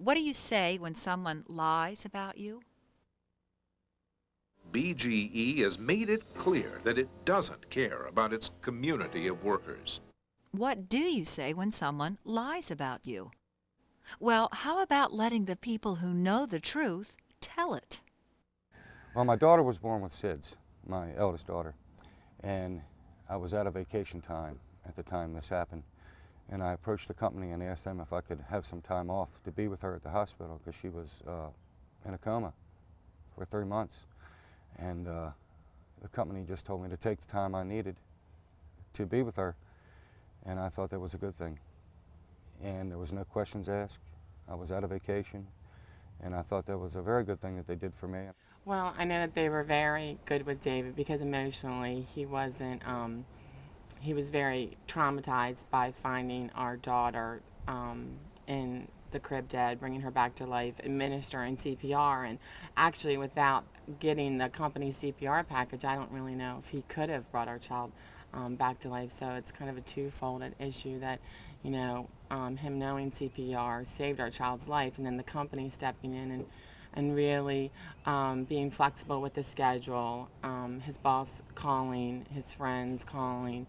What do you say when someone lies about you? BGE has made it clear that it doesn't care about its community of workers. What do you say when someone lies about you? Well, how about letting the people who know the truth tell it? Well, my daughter was born with SIDS, my eldest daughter, and I was out of vacation time at the time this happened. And I approached the company and asked them if I could have some time off to be with her at the hospital because she was in a coma for 3 months. And the company just told me to take the time I needed to be with her, and I thought that was a good thing. And there was no questions asked. I was out of vacation, and I thought that was a very good thing that they did for me. Well, I know that they were very good with David because emotionally he wasn't, he was very traumatized by finding our daughter in the crib dead, bringing her back to life, administering CPR, and actually without getting the company CPR package, I don't really know if he could have brought our child back to life. So it's kind of a two-folded issue that, you know, him knowing CPR saved our child's life, and then the company stepping in and really being flexible with the schedule, his boss calling, his friends calling,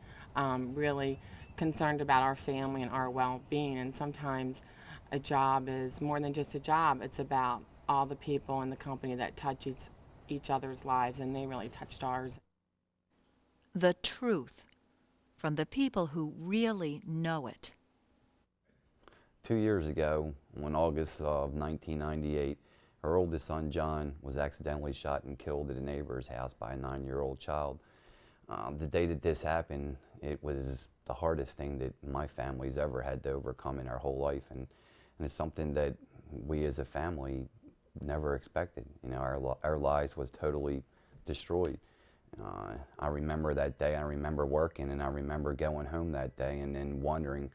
really concerned about our family and our well-being. And sometimes a job is more than just a job. It's about all the people in the company that touch each other's lives, and they really touched ours. The truth from the people who really know it. 2 years ago, on August of 1998, her oldest son, John, was accidentally shot and killed at a neighbor's house by a 9-year-old child. The day that this happened, it was the hardest thing that my family's ever had to overcome in our whole life, and it's something that we as a family never expected. You know, our lives was totally destroyed. I remember that day. I remember working, and I remember going home that day and then wondering,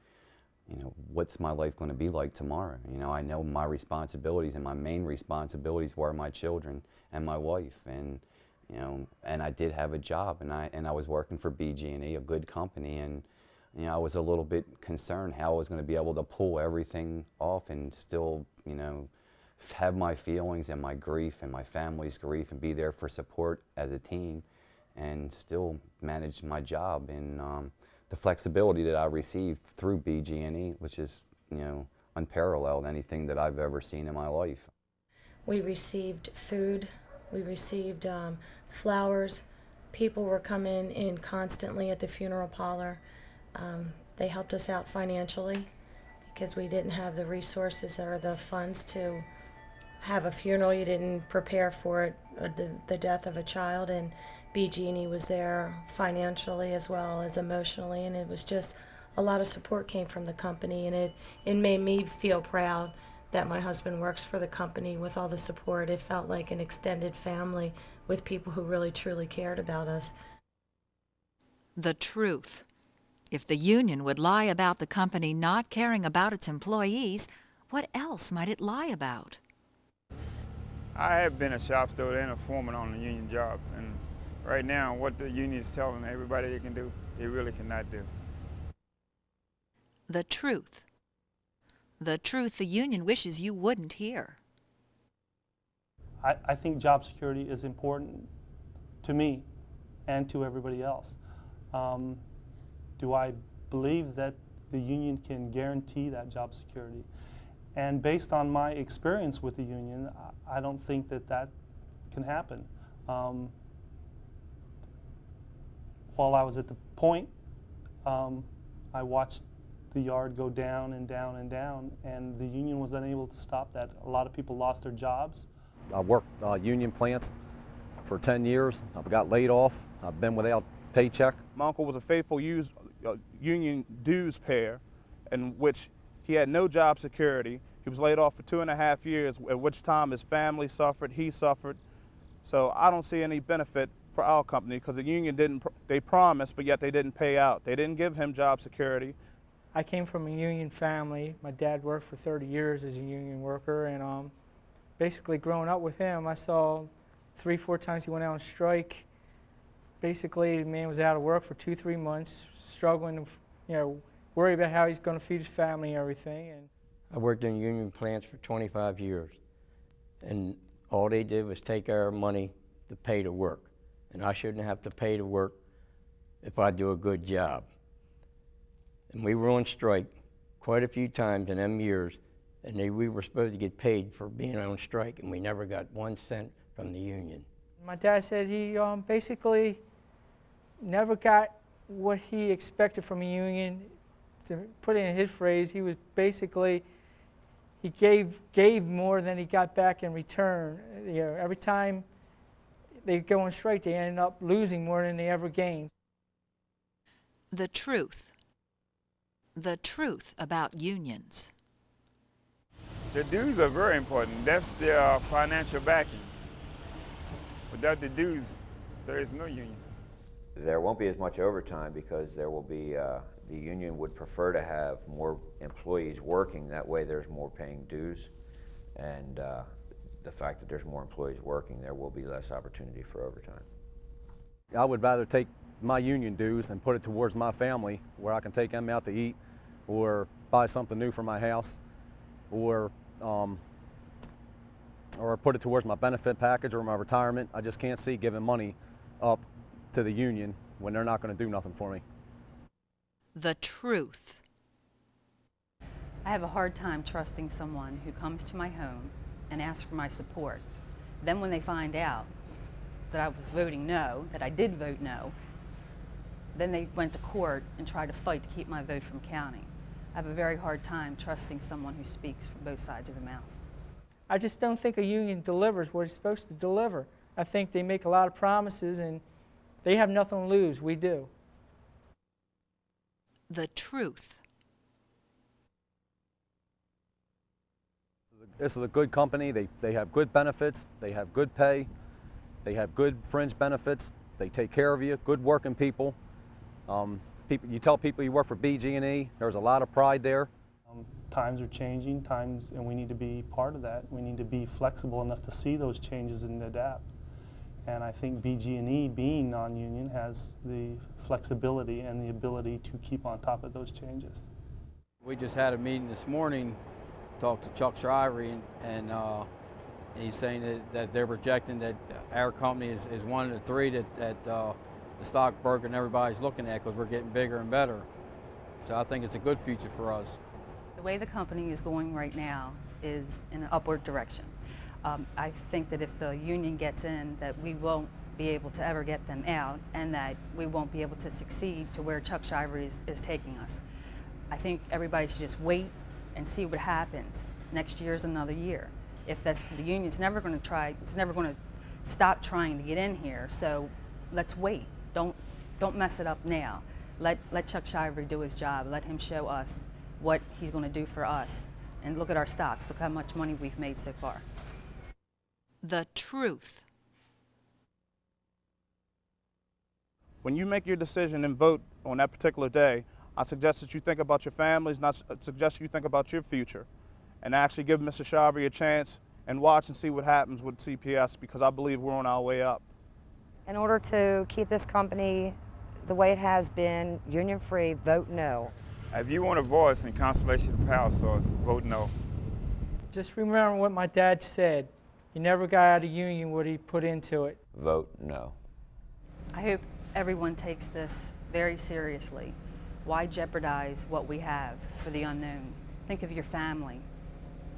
you know, what's my life going to be like tomorrow? You know, I know my responsibilities, and my main responsibilities were my children and my wife, and you know, and I did have a job, and I was working for BGE, a good company, and you know, I was a little bit concerned how I was going to be able to pull everything off and still, you know, have my feelings and my grief and my family's grief and be there for support as a team, and still manage my job. And the flexibility that I received through BGE, which is, you know, unparalleled, anything that I've ever seen in my life. We received food, we received flowers. People were coming in constantly at the funeral parlor. They helped us out financially because we didn't have the resources or the funds to have a funeral. You didn't prepare for it, the death of a child, and BGE was there financially as well as emotionally, and it was just a lot of support came from the company, and it made me feel proud that my husband works for the company with all the support. It felt like an extended family with people who really truly cared about us. The truth. If the union would lie about the company not caring about its employees, what else might it lie about? I have been a shop steward and a foreman on the union jobs, and right now what the union is telling everybody they can do, they really cannot do. The truth. The truth the union wishes you wouldn't hear. I think job security is important to me and to everybody else. Do I believe that the union can guarantee that job security? And based on my experience with the union, I don't think that that can happen. While I was at the point, I watched the yard go down and down and down, and the union was unable to stop that. A lot of people lost their jobs. I worked union plants for 10 years. I've got laid off. I've been without paycheck. My uncle was a faithful union dues payer, in which he had no job security. He was laid off for 2.5 years, at which time his family suffered, he suffered. So I don't see any benefit for our company because the union they promised, but yet they didn't pay out. They didn't give him job security. I came from a union family. My dad worked for 30 years as a union worker, and basically growing up with him, I saw 3-4 times he went out on strike. Basically, the man was out of work for 2-3 months, struggling to, you know, worry about how he's going to feed his family and everything. And I worked in union plants for 25 years, and all they did was take our money to pay to work. And I shouldn't have to pay to work if I do a good job. And we were on strike quite a few times in them years, and we were supposed to get paid for being on strike, and we never got 1 cent from the union. My dad said he basically never got what he expected from a union. To put it in his phrase, he was basically, he gave more than he got back in return. You know, every time they go on strike, they end up losing more than they ever gained. The truth. The truth about unions. The dues are very important. That's their financial backing. Without the dues, there is no union. There won't be as much overtime because there will be, the union would prefer to have more employees working. That way there's more paying dues. And the fact that there's more employees working, there will be less opportunity for overtime. I would rather take my union dues and put it towards my family, where I can take them out to eat or buy something new for my house, or put it towards my benefit package or my retirement. I just can't see giving money up to the union when they're not going to do nothing for me. The truth. I have a hard time trusting someone who comes to my home and asks for my support. Then when they find out that I was voting no, that I did vote no, then they went to court and tried to fight to keep my vote from counting. I have a very hard time trusting someone who speaks from both sides of the mouth. I just don't think a union delivers what it's supposed to deliver. I think they make a lot of promises and they have nothing to lose. We do. The truth. This is a good company. They have good benefits. They have good pay. They have good fringe benefits. They take care of you, good working people. You tell people you work for BGE, there's a lot of pride there. Times are changing, and we need to be part of that. We need to be flexible enough to see those changes and adapt. And I think BGE, being non-union, has the flexibility and the ability to keep on top of those changes. We just had a meeting this morning, talked to Chuck Shriver, and he's saying that they're projecting that our company is one of the three that the stock broker and everybody's looking at, because we're getting bigger and better. So I think it's a good future for us. The way the company is going right now is in an upward direction. I think that if the union gets in, that we won't be able to ever get them out, and that we won't be able to succeed to where Chuck Shriver is taking us. I think everybody should just wait and see what happens. Next year is another year. If the union's never going to try, it's never going to stop trying to get in here. So let's wait. Don't mess it up now. Let Chuck Shriver do his job. Let him show us what he's going to do for us. And look at our stocks. Look how much money we've made so far. The truth. When you make your decision and vote on that particular day, I suggest that you think about your families, and I suggest you think about your future, and actually give Mr. Shriver a chance and watch and see what happens with CPS, because I believe we're on our way up. In order to keep this company the way it has been, union-free, vote no. If you want a voice in Constellation Power Source, vote no. Just remember what my dad said. He never got out of union what he put into it. Vote no. I hope everyone takes this very seriously. Why jeopardize what we have for the unknown? Think of your family.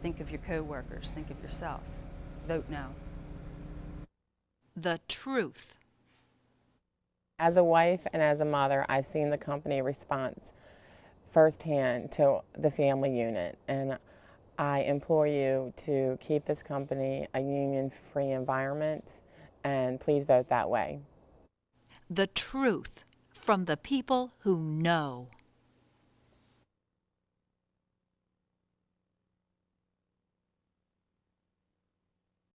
Think of your co-workers. Think of yourself. Vote no. The truth. As a wife and as a mother, I've seen the company response firsthand to the family unit, and I implore you to keep this company a union-free environment, and please vote that way. The truth from the people who know.